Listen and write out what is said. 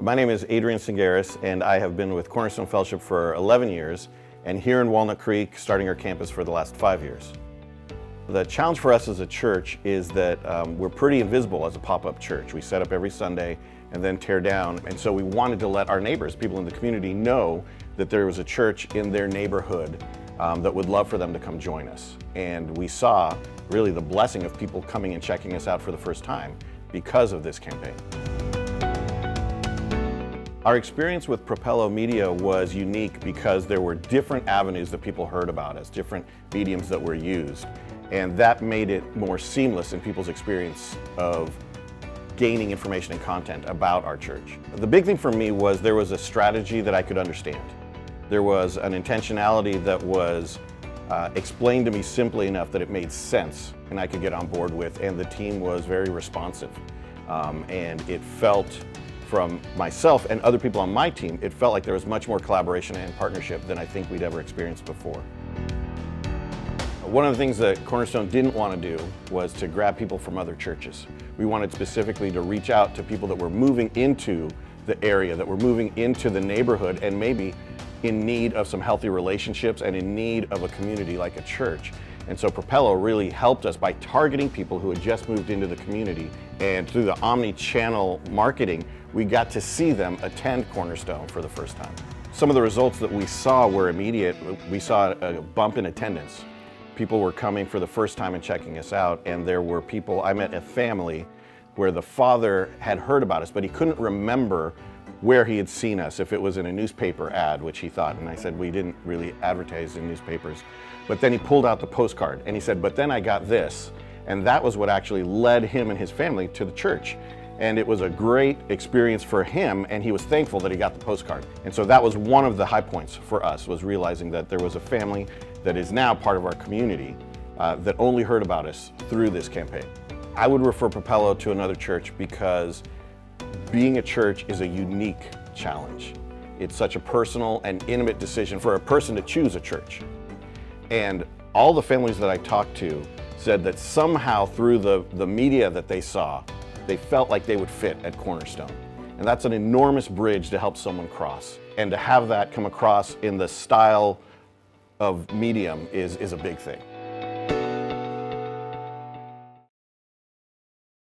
My name is Adrian Tsingaris, and I have been with Cornerstone Fellowship for 11 years, and here in Walnut Creek, starting our campus for the last 5 years. The challenge for us as a church is that we're pretty invisible as a pop-up church. We set up every Sunday and then tear down, and so we wanted to let our neighbors, people in the community, know that there was a church in their neighborhood that would love for them to come join us. And we saw really the blessing of people coming and checking us out for the first time because of this campaign. Our experience with Propelo Media was unique because there were different avenues that people heard about us, different mediums that were used, and that made it more seamless in people's experience of gaining information and content about our church. The big thing for me was there was a strategy that I could understand. There was an intentionality that was explained to me simply enough that it made sense and I could get on board with, and the team was very responsive. And it felt, from myself and other people on my team, it felt like there was much more collaboration and partnership than I think we'd ever experienced before. One of the things that Cornerstone didn't want to do was to grab people from other churches. We wanted specifically to reach out to people that were moving into the area, that were moving into the neighborhood and maybe in need of some healthy relationships and in need of a community like a church. And so Propelo really helped us by targeting people who had just moved into the community, and through the omni-channel marketing, we got to see them attend Cornerstone for the first time. Some of the results that we saw were immediate. We saw a bump in attendance. People were coming for the first time and checking us out, and there were people, I met a family where the father had heard about us, but he couldn't remember where he had seen us, if it was in a newspaper ad, which he thought, and I said, we didn't really advertise in newspapers. But then he pulled out the postcard and he said, but then I got this. And that was what actually led him and his family to the church. And it was a great experience for him, and he was thankful that he got the postcard. And so that was one of the high points for us, was realizing that there was a family that is now part of our community that only heard about us through this campaign. I would refer Propelo to another church because being a church is a unique challenge. It's such a personal and intimate decision for a person to choose a church. And all the families that I talked to said that somehow through the media that they saw, they felt like they would fit at Cornerstone. And that's an enormous bridge to help someone cross. And to have that come across in the style of medium is a big thing.